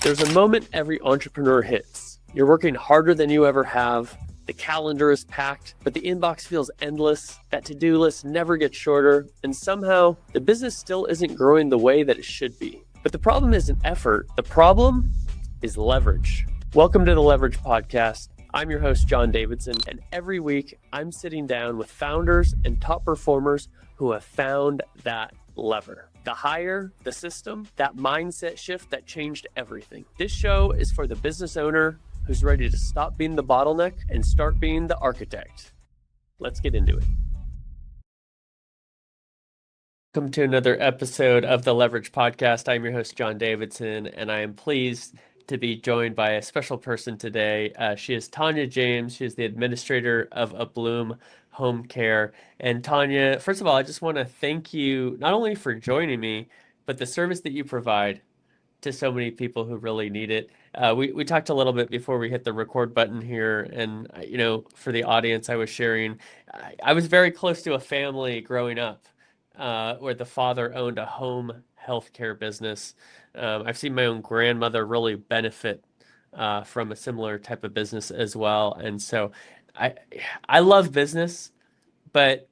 There's a moment every entrepreneur hits. You're working harder than you ever have. The calendar is packed, but the inbox feels endless. That to-do list never gets shorter, and somehow the business still isn't growing the way that it should be. But the problem isn't effort. The problem is leverage. Welcome to the Leverage Podcast. I'm your host, John Davidson, and every week I'm sitting down with founders and top performers who have found that lever. The hire, the system, that mindset shift that changed everything. This show is for the business owner who's ready to stop being the bottleneck and start being the architect. Let's get into it. Welcome to another episode of the Leverage Podcast. I'm your host, John Davidson, and I am pleased to be joined by a special person today. She is Tonya James. She is the administrator of Abloom Home Care. And Tonya, first of all, I just want to thank you not only for joining me, but the service that you provide to so many people who really need it. We talked a little bit before we hit the record button here, and for the audience, I was sharing, I was very close to a family growing up where the father owned a home healthcare business. I've seen my own grandmother really benefit from a similar type of business as well. And so I love business, but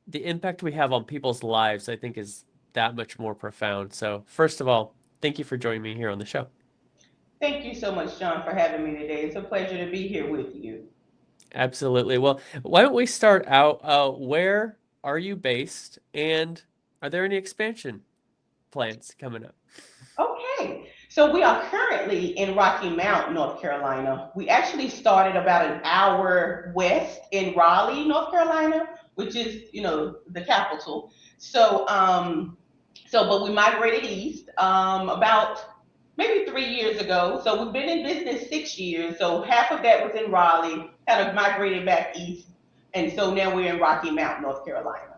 the impact we have on people's lives, I think, is that much more profound. So first of all, thank you for joining me here on the show. Thank you so much, John, for having me today. It's a pleasure to be here with you. Absolutely. Well, why don't we start out, where are you based, and are there any expansion plans coming up? Okay, so we are currently in Rocky Mount, North Carolina. We actually started about an hour west in Raleigh, North Carolina, which is, the capital. But we migrated east about maybe 3 years ago. So we've been in business 6 years. So half of that was in Raleigh, kind of migrated back east. And so now we're in Rocky Mount, North Carolina.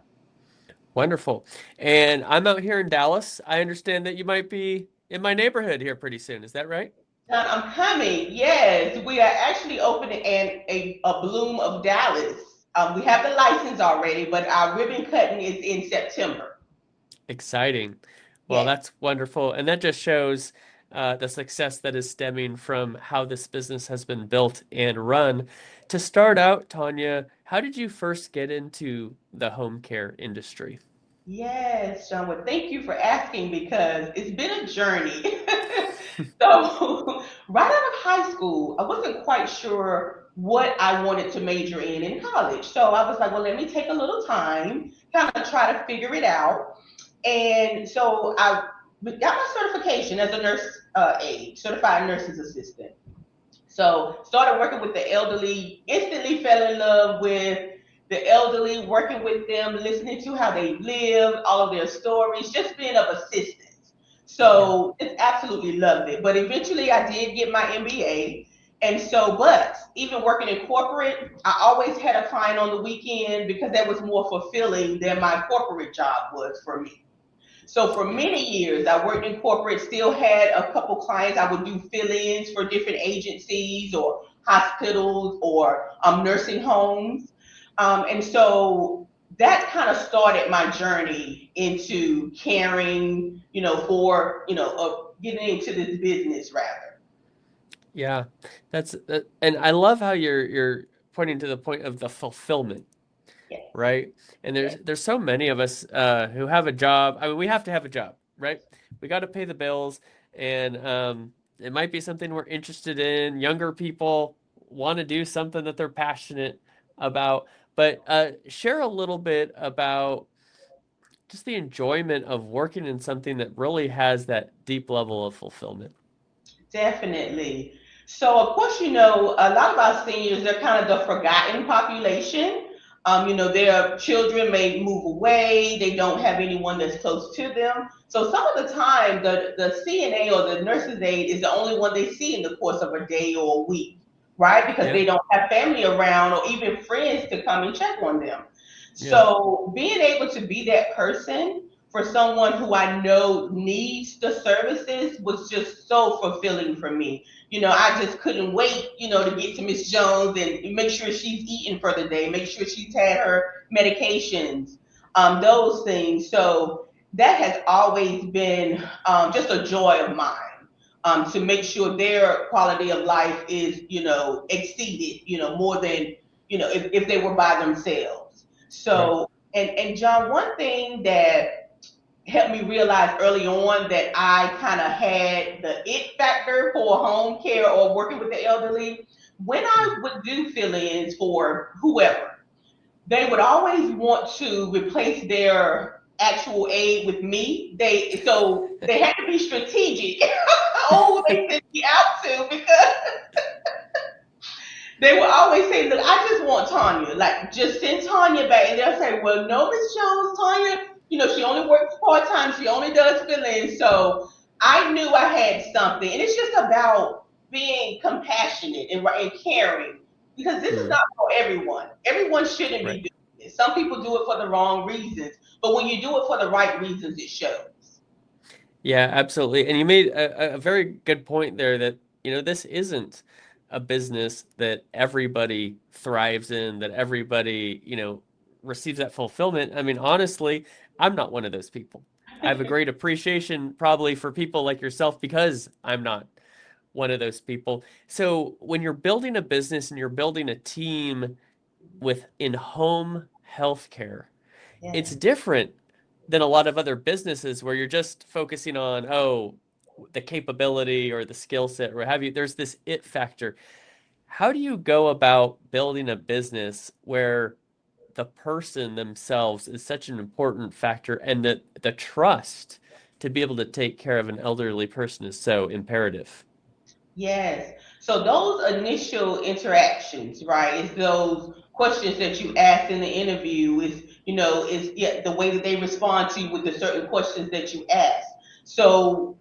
Wonderful. And I'm out here in Dallas. I understand that you might be in my neighborhood here pretty soon. Is that right? I'm coming. Yes, we are actually opening a Bloom of Dallas. We have the license already, but our ribbon cutting is in September. Exciting. Well, Yes. that's wonderful. And that just shows the success that is stemming from how this business has been built and run. To start out, Tonya, how did you first get into the home care industry? Yes, John. Well, thank you for asking because it's been a journey. So, right out of high school, I wasn't quite sure what I wanted to major in college. So I was like, well, let me take a little time, kind of try to figure it out. And so I got my certification as a nurse aide, certified nurse's assistant. So started working with the elderly, instantly fell in love with the elderly, working with them, listening to how they lived, all of their stories, just being of assistance. Yeah. So just absolutely loved it. But eventually I did get my MBA. And so, but even working in corporate, I always had a client on the weekend because that was more fulfilling than my corporate job was for me. So for Yeah. many years, I worked in corporate, still had a couple clients. I would do fill-ins for different agencies or hospitals or nursing homes. And so that kind of started my journey into caring, getting into this business rather. Yeah. And I love how you're pointing to the point of the fulfillment, Yes, right? And yes, there's so many of us who have a job. I mean, we have to have a job, right? We got to pay the bills, and it might be something we're interested in. Younger people want to do something that they're passionate about. But share a little bit about just the enjoyment of working in something that really has that deep level of fulfillment. definitely. So, of course, a lot of our seniors, they're kind of the forgotten population. Their children may move away, they don't have anyone that's close to them. So, some of the time, the CNA or the nurse's aide is the only one they see in the course of a day or a week, right? Because Yeah, they don't have family around or even friends to come and check on them. yeah, So, being able to be that person for someone who I know needs the services was just so fulfilling for me. I just couldn't wait, to get to Miss Jones and make sure she's eating for the day, make sure she's had her medications, those things. So that has always been just a joy of mine. to make sure their quality of life is, exceeded, more than, if they were by themselves. Right. So, and John, one thing that helped me realize early on that I kind of had the it factor for home care or working with the elderly. When I would do fill-ins for whoever, they would always want to replace their actual aid with me. They had to be strategic on who they sent me out to, because they will always say, "Look, I just want Tonya. Like, just send Tonya back." And they'll say, "Well, no, Miss Jones, Tonya, she only works part time. She only does fill in." So I knew I had something, and it's just about being compassionate and caring, because this is Mm, not for everyone. Everyone shouldn't be right. doing this. Some people do it for the wrong reasons, but when you do it for the right reasons, it shows. Yeah, absolutely. And you made a very good point there that, this isn't a business that everybody thrives in, that everybody, receives that fulfillment. I mean, honestly, I'm not one of those people. I have a great appreciation probably for people like yourself because I'm not one of those people. So when you're building a business and you're building a team with in-home healthcare, it's Yes. different than a lot of other businesses where you're just focusing on, oh, the capability or the skill set or what have you. There's this it factor. How do you go about building a business where the person themselves is such an important factor and that the trust to be able to take care of an elderly person is so imperative? Yes. So those initial interactions, right, is those questions that you ask in the interview, is yeah, the way that they respond to you with the certain questions that you ask. So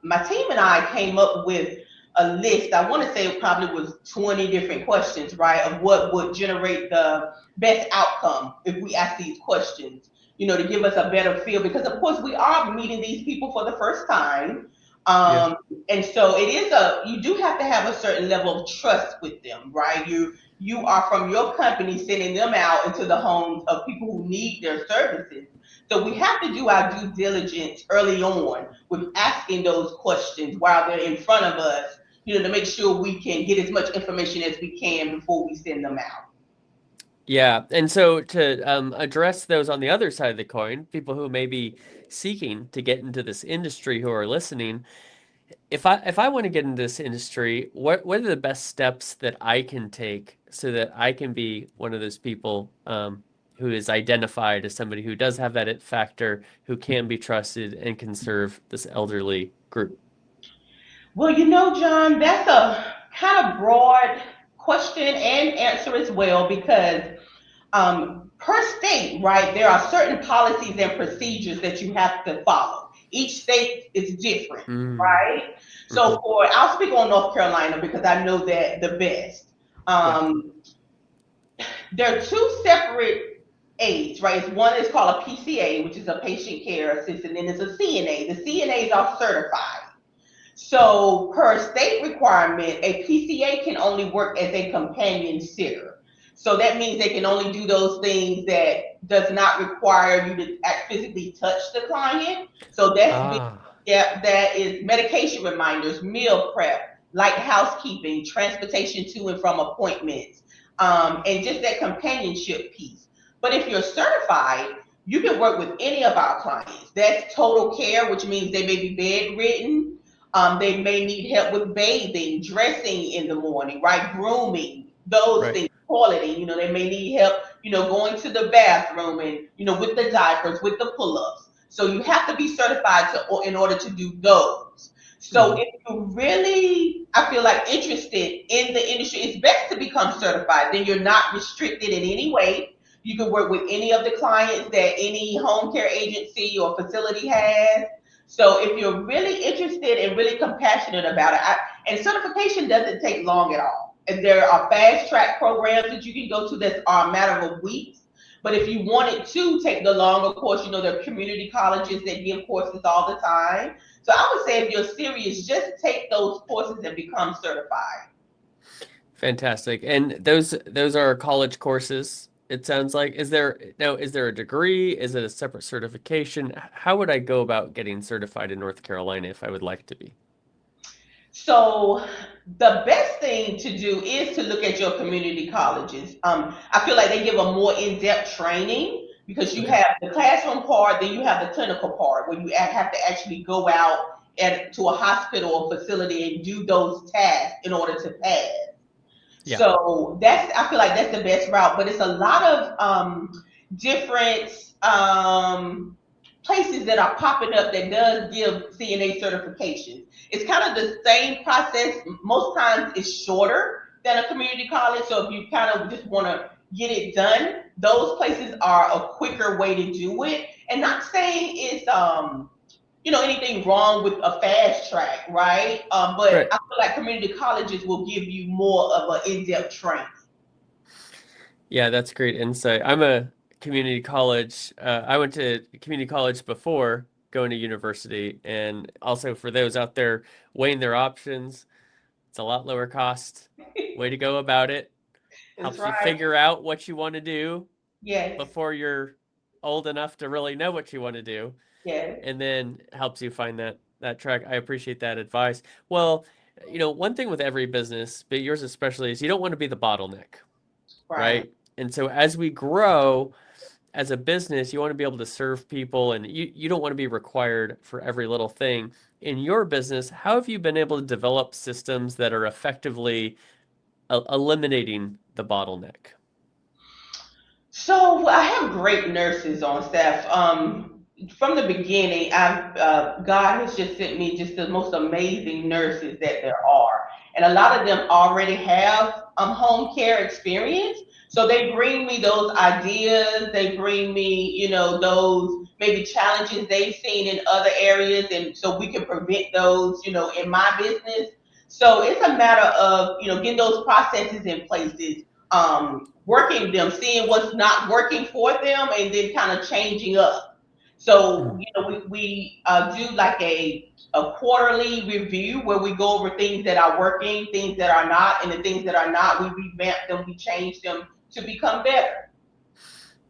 my team and I came up with a list. I want to say it probably was 20 different questions, right, of what would generate the best outcome if we ask these questions, to give us a better feel. Because of course we are meeting these people for the first time. Yeah. And so you do have to have a certain level of trust with them, right? You are from your company sending them out into the homes of people who need their services. So we have to do our due diligence early on with asking those questions while they're in front of us, to make sure we can get as much information as we can before we send them out. Yeah, and so to address those on the other side of the coin, people who may be seeking to get into this industry who are listening, if I want to get into this industry, what are the best steps that I can take so that I can be one of those people who is identified as somebody who does have that it factor, who can be trusted and can serve this elderly group? Well, John, that's a kind of broad question and answer as well, because per state, right, there are certain policies and procedures that you have to follow. Each state is different, Mm, right? So hmm. I'll speak on North Carolina because I know that the best. Yeah. Um, there are two separate aids, right? One is called a PCA, which is a patient care assistant, and it's a CNA. The CNAs are certified. So, per state requirement, a PCA can only work as a companion sitter. So that means they can only do those things that does not require you to physically touch the client. So Ah, yeah, that is medication reminders, meal prep, light housekeeping, transportation to and from appointments, and just that companionship piece. But if you're certified, you can work with any of our clients. That's total care, which means they may be bedridden. They may need help with bathing, dressing in the morning, right? Grooming, those right. things, toileting. They may need help, going to the bathroom and, with the diapers, with the pull ups. So you have to be certified in order to do those. So Hmm. if you really, I feel like, interested in the industry, it's best to become certified. Then you're not restricted in any way. You can work with any of the clients that any home care agency or facility has. So if you're really interested and really compassionate about it, and certification doesn't take long at all. And there are fast track programs that you can go to that are a matter of weeks. But if you wanted to take the longer course, there are community colleges that give courses all the time. So I would say if you're serious, just take those courses and become certified. Fantastic. And those are college courses, it sounds like. Is there a degree? Is it a separate certification? How would I go about getting certified in North Carolina if I would like to be? So the best thing to do is to look at your community colleges. I feel like they give a more in-depth training because you Okay. have the classroom part, then you have the clinical part where you have to actually go out to a hospital or facility and do those tasks in order to pass. Yeah. So I feel like that's the best route, but it's a lot of different places that are popping up that does give CNA certifications. It's kind of the same process. Most times it's shorter than a community college. So if you kind of just want to get it done, those places are a quicker way to do it. And not saying it's anything wrong with a fast track, right? But Right. I feel like community colleges will give you more of an in-depth training. Yeah, that's great insight. I'm a community college. I went to community college before going to university, and also for those out there weighing their options, it's a lot lower cost. Way to go about it. That's Helps you right. figure out what you want to do Yes. before you're old enough to really know what you want to do, Yes. and then helps you find that track. I appreciate that advice. Well, one thing with every business, but yours especially, is you don't want to be the bottleneck, Right. right? And so as we grow as a business, you want to be able to serve people, and you don't want to be required for every little thing. In your business, how have you been able to develop systems that are effectively eliminating the bottleneck? So I have great nurses on staff. From the beginning, God has just sent me just the most amazing nurses that there are, and a lot of them already have home care experience. So they bring me those ideas. They bring me, those maybe challenges they've seen in other areas, and so we can prevent those, in my business. So it's a matter of, getting those processes in places, working them, seeing what's not working for them, and then kind of changing up. So, Mm. we do like a quarterly review where we go over things that are working, things that are not, and the things that are not, we revamp them, we change them to become better.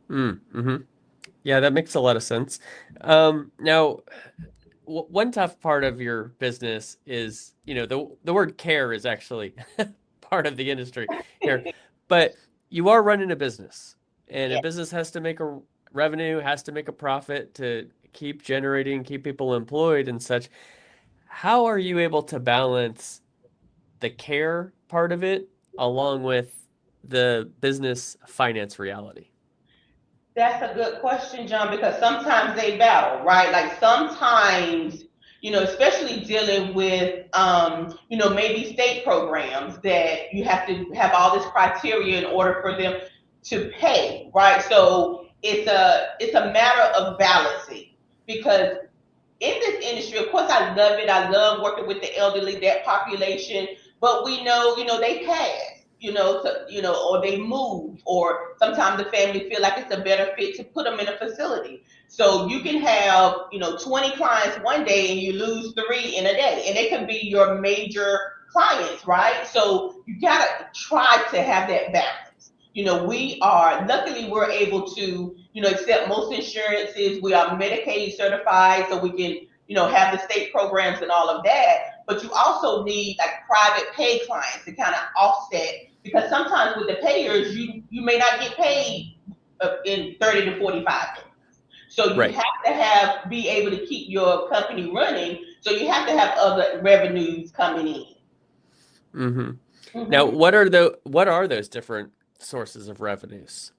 Mm-hmm. Yeah, that makes a lot of sense. Now, one tough part of your business is, the word care is actually part of the industry here, but you are running a business, and a Yeah. business has to make a revenue, has to make a profit to keep generating, keep people employed and such. How are you able to balance the care part of it along with the business finance reality? That's a good question, John, because sometimes they battle, right? Like sometimes, especially dealing with, maybe state programs that you have to have all this criteria in order for them to pay, right? So it's a matter of balancing because in this industry, of course, I love it. I love working with the elderly, that population. But we know, they pass, or they move, or sometimes the family feel like it's a better fit to put them in a facility. So you can have, 20 clients one day and you lose three in a day, and they can be your major clients, right? So you gotta try to have that balance. Luckily we're able to, accept most insurances. We are Medicaid certified, so we can, have the state programs and all of that. But you also need like private pay clients to kind of offset because sometimes with the payers, you may not get paid in 30 to 45 days. So you Right. have to be able to keep your company running. So you have to have other revenues coming in. Mm-hmm. Now, Mhm. what are those different sources of revenues?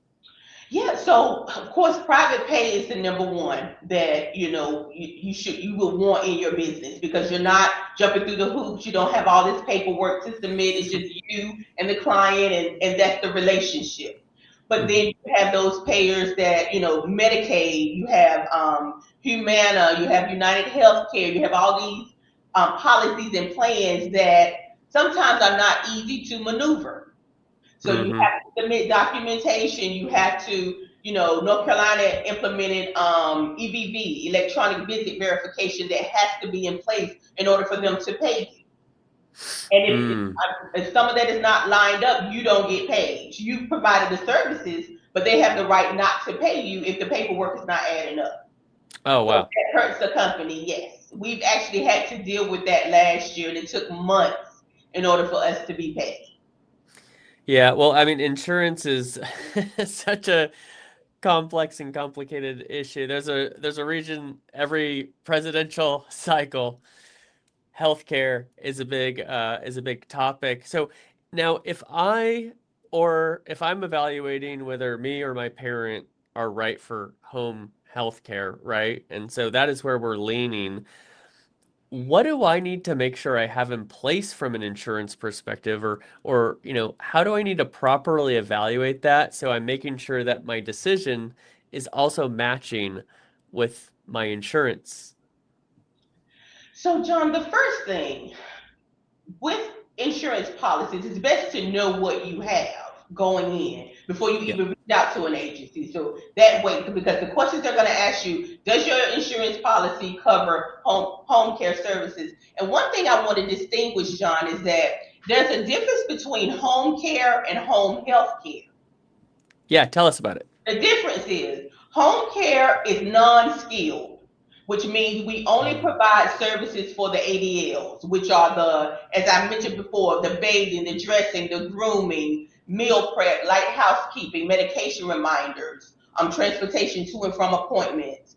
Yeah, so of course, private pay is the number one that you will want in your business because you're not jumping through the hoops. You don't have all this paperwork to submit. It's just you and the client, and that's the relationship. But Mm-hmm. then you have those payers that Medicaid, you have Humana, you have United Healthcare, you have all these policies and plans that sometimes are not easy to maneuver. So you Mm-hmm. have to submit documentation. You have to, North Carolina implemented EVV, electronic visit verification, that has to be in place in order for them to pay you. And Mm. if some of that is not lined up, you don't get paid. You provided the services, but they have the right not to pay you if the paperwork is not adding up. Oh, So wow. that hurts the company, yes. We've actually had to deal with that last year, and it took months in order for us to be paid. Yeah, well, I mean, insurance is such a complex and complicated issue. There's a reason every presidential cycle, healthcare is a big topic. So now if I'm evaluating whether me or my parent are right for home healthcare, right? And so that is where we're leaning. What do I need to make sure I have in place from an insurance perspective, or how do I need to properly evaluate that so I'm making sure that my decision is also matching with my insurance? So, John, the first thing with insurance policies, it's best to know what you have going in before you Yep. even reach out to an agency. So that way, because the questions they're going to ask you, does your insurance policy cover home care services? And one thing I want to distinguish, John, is that there's a difference between home care and home health care. Yeah, tell us about it. The difference is home care is non-skilled, which means we only Mm. provide services for the ADLs, which are as I mentioned before, the bathing, the dressing, the grooming, meal prep, light housekeeping, medication reminders, transportation to and from appointments.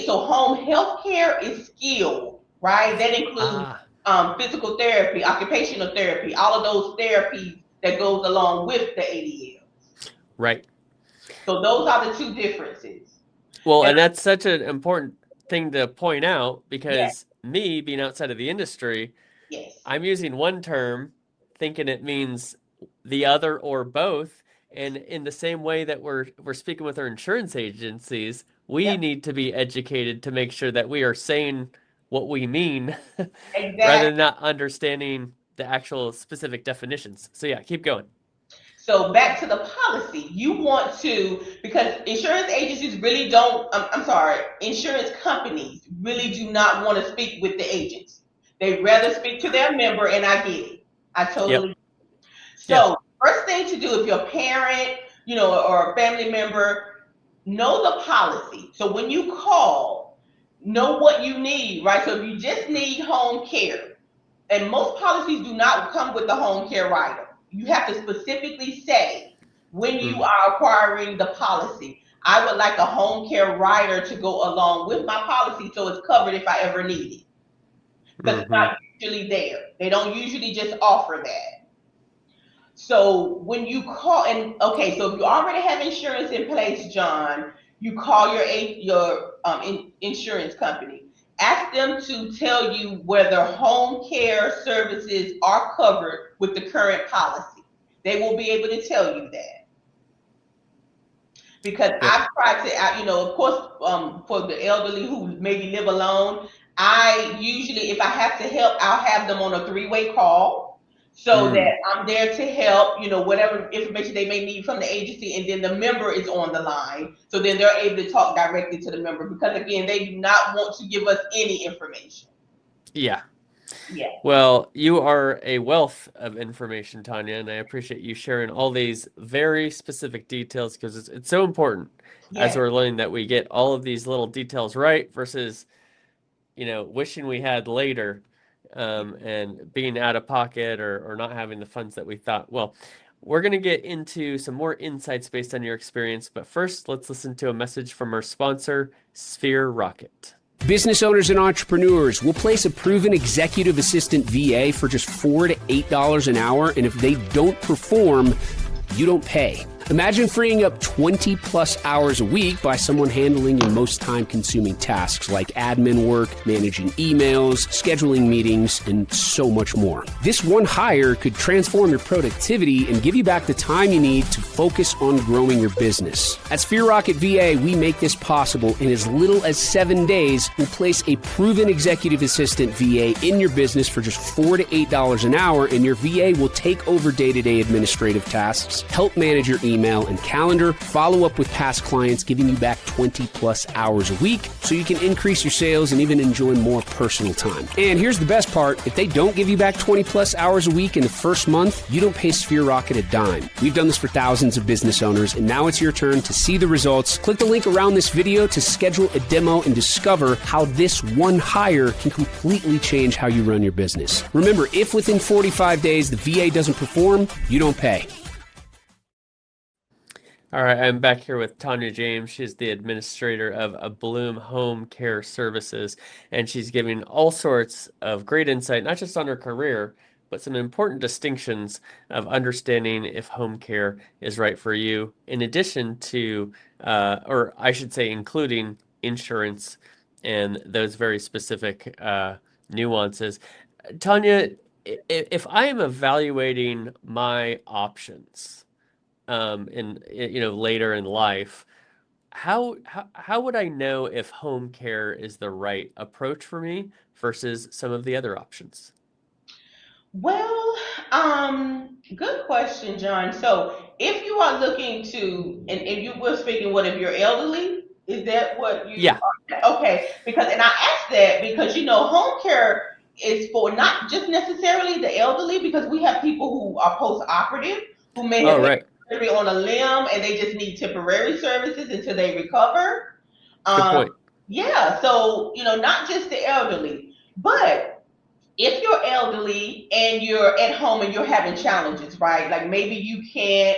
So home health care is skilled, right? That includes Ah, physical therapy, occupational therapy, all of those therapies that goes along with the ADL. right. So those are the two differences. Well, And and that's such an important thing to point out yes, because me being outside of the industry, yes, I'm using one term thinking it means the other or both. And in the same way that we're speaking with our insurance agencies, we yep, need to be educated to make sure that we are saying what we mean rather exactly. than not understanding the actual specific definitions. So yeah, keep going. So back to the policy, you want to, because insurance agencies really don't, I'm sorry, insurance companies really do not want to speak with the agents. They rather speak to their member, and I get it. I Yep. totally. Yeah. So first thing to do if you're a parent, or a family member, know the policy. So when you call, know what you need, right? So if you just need home care, and most policies do not come with the home care rider. You have to specifically say when you Mm, are acquiring the policy, I would like a home care rider to go along with my policy so it's covered if I ever need it. Because it's mm-hmm. not usually there. They don't usually just offer that. So when you call, and okay, so if you already have insurance in place, John, you call your insurance company. Ask them to tell you whether home care services are covered with the current policy. They will be able to tell you that. Because Yep. I've tried to, of course, for the elderly who maybe live alone, I usually, if I have to help, I'll have them on a three-way call so that Mm, I'm there to help, whatever information they may need from the agency, and then the member is on the line. So then they're able to talk directly to the member because, again, they do not want to give us any information. yeah. Yeah. Well, you are a wealth of information, Tanya, and I appreciate you sharing all these very specific details because it's so important as Yes. we're learning that we get all of these little details right versus, wishing we had later, and being out of pocket or not having the funds that we thought. Well, we're going to get into some more insights based on your experience, but first, let's listen to a message from our sponsor, Sphere Rocket. Business owners and entrepreneurs will place a proven executive assistant VA for just $4 to $8 an hour, and if they don't perform, you don't pay. Imagine freeing up 20 plus hours a week by someone handling your most time-consuming tasks like admin work, managing emails, scheduling meetings, and so much more. This one hire could transform your productivity and give you back the time you need to focus on growing your business. At Sphere Rocket VA, we make this possible in as little as 7 days. We'll place a proven executive assistant VA in your business for just $4 to $8 an hour, and your VA will take over day-to-day administrative tasks, help manage your email, email and calendar, follow up with past clients, giving you back 20 plus hours a week so you can increase your sales and even enjoy more personal time. And here's the best part. If they don't give you back 20 plus hours a week in the first month, you don't pay Sphere Rocket a dime. We've done this for thousands of business owners, and now it's your turn to see the results. Click the link around this video to schedule a demo and discover how this one hire can completely change how you run your business. Remember, if within 45 days the VA doesn't perform, you don't pay. All right, I'm back here with Tonya James. She's the administrator of Abloom Home Care Services, and she's giving all sorts of great insight, not just on her career, but some important distinctions of understanding if home care is right for you, in addition to, or I should say, including insurance and those very specific nuances. Tonya, if I am evaluating my options, in later in life, how would I know if home care is the right approach for me versus some of the other options? Well, good question, John. So if you are looking to, and if you were speaking, what if you're elderly? Is that what you Yeah. are? Okay, because, and I asked that because, home care is for not just necessarily the elderly, because we have people who are post-operative, who may Oh, have had right. surgery on a limb and they just need temporary services until they recover. Good Um, point. yeah, so, not just the elderly, but if you're elderly and you're at home and you're having challenges, right? Like maybe you can't,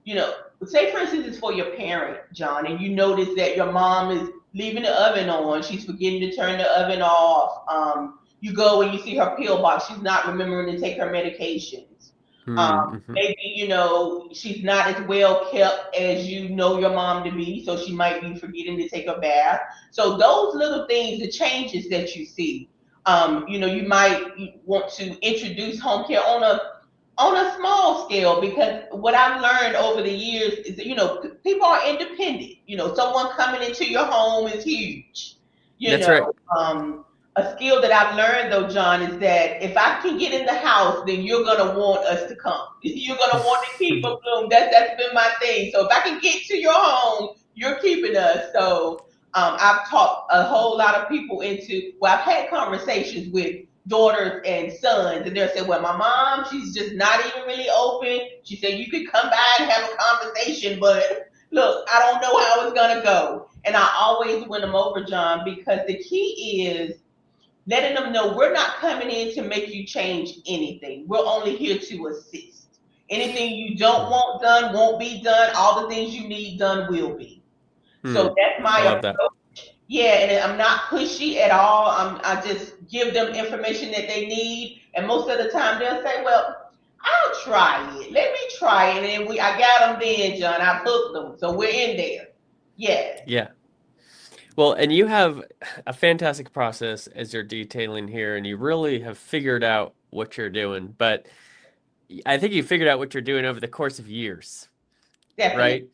you know, say for instance it's for your parent, John, and you notice that your mom is leaving the oven on, she's forgetting to turn the oven off. You go and you see her pill box, she's not remembering to take her medications. Mm-hmm. Maybe, she's not as well kept as you know your mom to be, so she might be forgetting to take a bath. So those little things, the changes that you see, you might want to introduce home care on a small scale, because what I've learned over the years is that, people are independent. Someone coming into your home is huge. You That's right. know, a skill that I've learned though, John, is that if I can get in the house, then you're gonna want us to come. You're gonna want to keep a bloom. That's been my thing. So if I can get to your home, you're keeping us. So I've taught a whole lot of people into. Well, I've had conversations with daughters and sons, and they'll say, "Well, my mom, she's just not even really open." She said, "You could come by and have a conversation, but look, I don't know how it's gonna go." And I always win them over, John, because the key is letting them know we're not coming in to make you change anything. We're only here to assist. Anything you don't want done won't be done. All the things you need done will be. So that's my I love approach. that. Yeah, and I'm not pushy at all. I just give them information that they need, and most of the time they'll say, "Well, I'll try it. Let me try it." And I got them then, John. I hooked them, so we're in there. Yes. Yeah. Well, and you have a fantastic process as you're detailing here, and you really have figured out what you're doing. But I think you figured out what you're doing over the course of years, Definitely. right?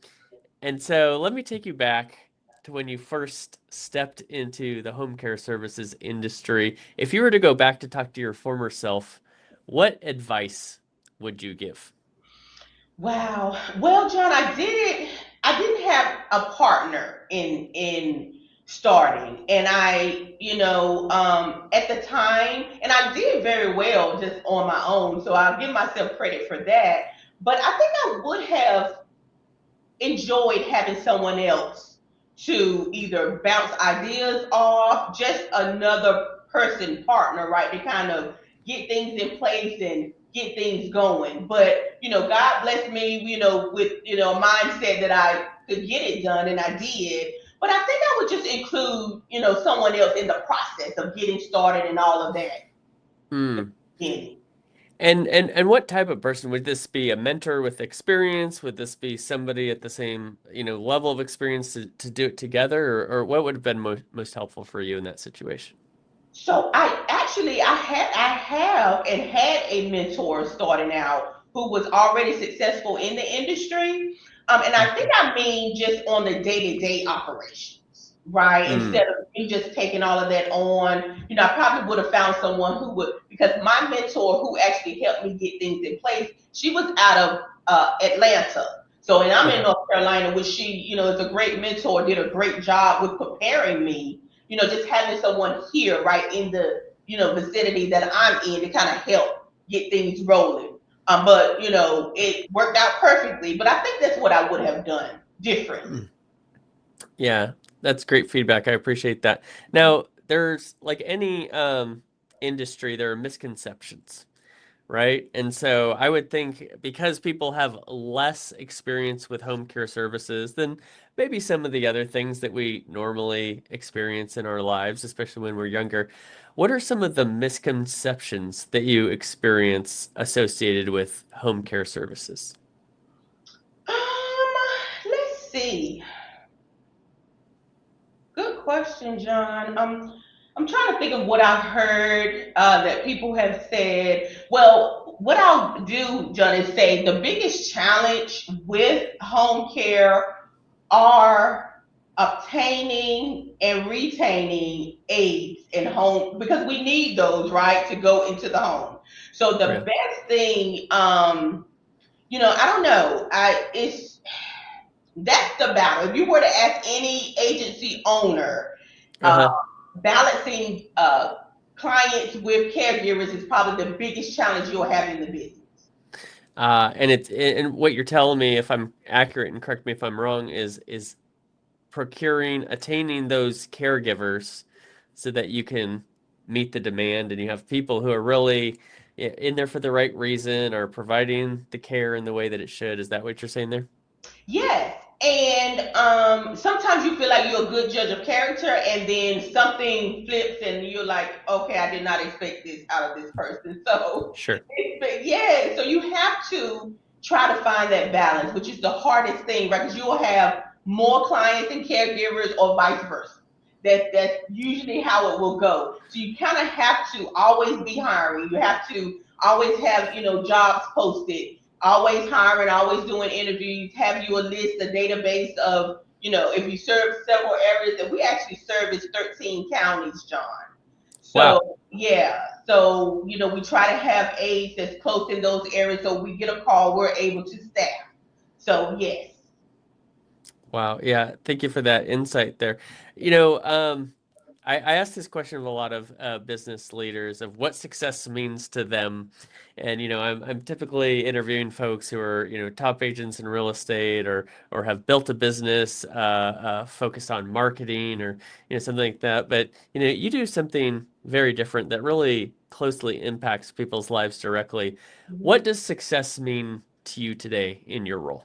And so let me take you back to when you first stepped into the home care services industry. If you were to go back to talk to your former self, what advice would you give? Wow. Well, John, I didn't have a partner in starting, and at the time, and I did very well just on my own. So I'll give myself credit for that. But I think I would have enjoyed having someone else to either bounce ideas off, just another person partner, right, to kind of get things in place and get things going. But God blessed me, with a mindset that I could get it done, and I did. But I think I would just include, someone else in the process of getting started and all of that. Hmm. Yeah. And what type of person would this be? A mentor with experience? Would this be somebody at the same, level of experience to do it together? Or what would have been most helpful for you in that situation? So I have and had a mentor starting out who was already successful in the industry. And I think I mean just on the day-to-day operations, right? Mm. Instead of me just taking all of that on, I probably would have found someone who would, because my mentor who actually helped me get things in place, she was out of Atlanta. So, and I'm in Okay. North Carolina, which she, is a great mentor, did a great job with preparing me, just having someone here, right, in the, vicinity that I'm in to kind of help get things rolling. But, it worked out perfectly. But I think that's what I would have done differently. Yeah, that's great feedback. I appreciate that. Now, there's like any industry, there are misconceptions, right? And so I would think because people have less experience with home care services than maybe some of the other things that we normally experience in our lives, especially when we're younger, what are some of the misconceptions that you experience associated with home care services? Let's see. Good question, John. I'm trying to think of what I've heard that people have said. Well, what I'll do, John, is say the biggest challenge with home care are obtaining and retaining aides in home because we need those, right, to go into the home. So the Yeah. best thing, I don't know. That's the battle. If you were to ask any agency owner, uh, Uh-huh. balancing clients with caregivers is probably the biggest challenge you'll have in the business. And what you're telling me, if I'm accurate and correct me if I'm wrong, is attaining those caregivers so that you can meet the demand and you have people who are really in there for the right reason or providing the care in the way that it should. Is that what you're saying there? Yes. And sometimes you feel like you're a good judge of character, and then something flips, and you're like, okay, I did not expect this out of this person. So, Sure. but yeah, so you have to try to find that balance, which is the hardest thing, right? Because you will have more clients and caregivers, or vice versa. That's usually how it will go. So you kind of have to always be hiring. You have to always have jobs posted, always hiring, always doing interviews, have you a list, a database of, if you serve several areas, and we actually service 13 counties, John. Wow. So yeah, so we try to have aides that's close in those areas, so we get a call, we're able to staff. So yes. Wow. Yeah. Thank you for that insight there. You know, I asked this question of a lot of business leaders of what success means to them. And, I'm typically interviewing folks who are, top agents in real estate or have built a business focused on marketing or, something like that. But, you do something very different that really closely impacts people's lives directly. What Mhm. does success mean to you today in your role?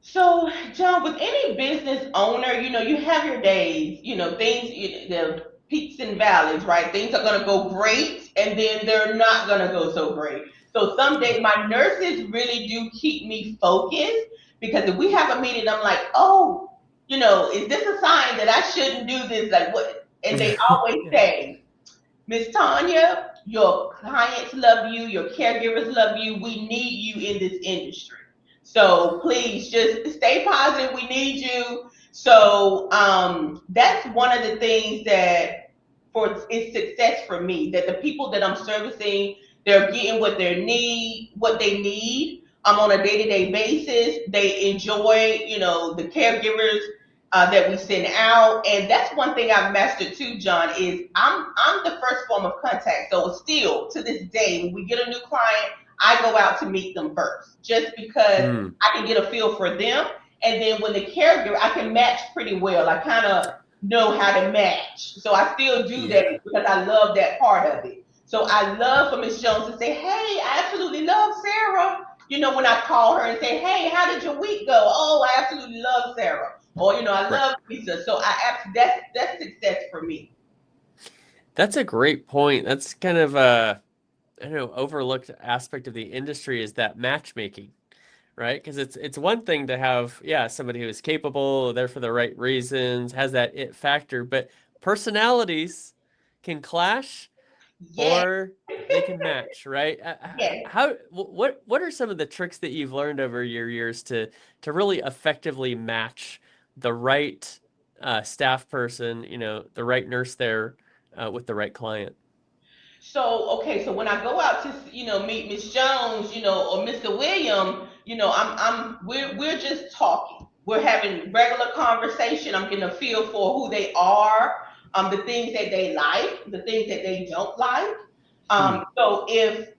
So, John, with any business owner, you have your days, things, the peaks and valleys, right? Things are going to go great, and then they're not going to go so great. So, some days my nurses really do keep me focused because if we have a meeting, I'm like, oh, is this a sign that I shouldn't do this? Like, what? And they always Yeah. say, Miss Tonya, your clients love you, your caregivers love you. We need you in this industry. So please just stay positive. We need you. So that's one of the things that for is success for me. That the people that I'm servicing, they're getting what they need. On a day-to-day basis. They enjoy, the caregivers that we send out. And that's one thing I've mastered too, John, is I'm the first form of contact. So still to this day, when we get a new client, I go out to meet them first, just because Hmm. I can get a feel for them. And then when the caregiver, I can match pretty well. I kind of know how to match. So I still do that Yeah. because I love that part of it. So I love for Miss Jones to say, hey, I absolutely love Sarah. When I call her and say, hey, how did your week go? Oh, I absolutely love Sarah. Or, I Right. love Lisa. So that's success for me. That's a great point. That's kind of a, I don't know, overlooked aspect of the industry is that matchmaking, right? Because it's one thing to have, yeah, somebody who is capable, there for the right reasons, has that it factor, but personalities can clash Yes, or they can match, right? yes. What are some of the tricks that you've learned over your years to really effectively match the right staff person, the right nurse there with the right client? So okay, so when I go out to meet Miss Jones, or Mr. William, we're just talking. We're having regular conversation. I'm getting a feel for who they are, the things that they like, the things that they don't like. So if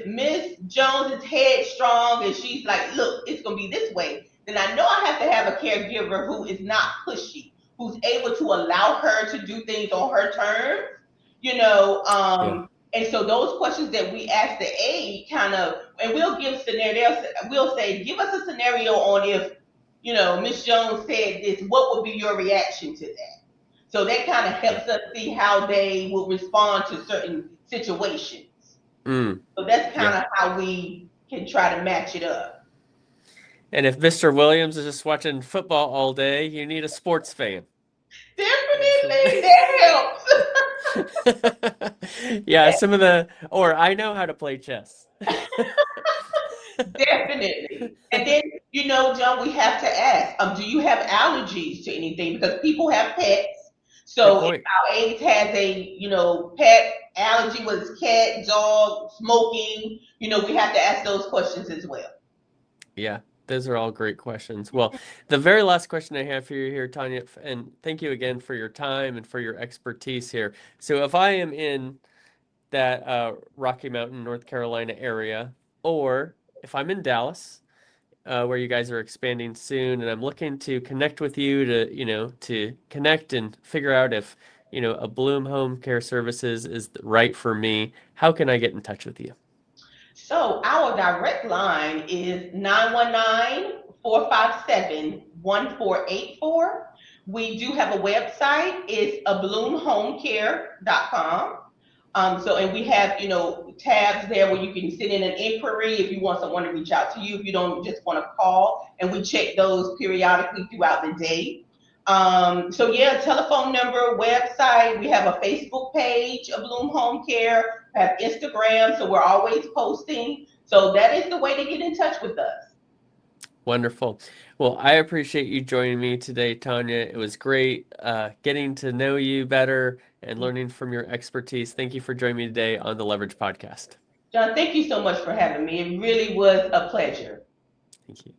Miss Jones is headstrong and she's like, look, it's gonna be this way, then I know I have to have a caregiver who is not pushy, who's able to allow her to do things on her terms, you know. And so those questions that we ask the aide kind of, and we'll give scenarios. We'll say, give us a scenario on if, Miss Jones said this, what would be your reaction to that? So that kind of helps us see how they will respond to certain situations. So that's kind of how we can try to match it up. And if Mr. Williams is just watching football all day, you need a sports fan. Definitely, that helps. Yeah, or I know how to play chess. Definitely. And then, John, we have to ask, do you have allergies to anything? Because people have pets. So if our aide has a, pet allergy, was cat, dog, smoking, we have to ask those questions as well. Yeah, those are all great questions. Well, the very last question I have for you here, Tonya, and thank you again for your time and for your expertise here. So if I am in that Rocky Mountain, North Carolina area, or if I'm in Dallas, where you guys are expanding soon, and I'm looking to connect with you to connect and figure out if, Abloom Home Care Services is right for me, how can I get in touch with you? So our direct line is 919-457-1484. We do have a website. It's abloomhomecare.com. And we have, tabs there where you can send in an inquiry if you want someone to reach out to you, if you don't just want to call, and we check those periodically throughout the day. Telephone number, website. We have a Facebook page, Abloom Home Care, have Instagram, so we're always posting. So that is the way to get in touch with us. Wonderful. Well, I appreciate you joining me today, Tonya. It was great getting to know you better and learning from your expertise. Thank you for joining me today on the Leverage Podcast. John, thank you so much for having me. It really was a pleasure. Thank you.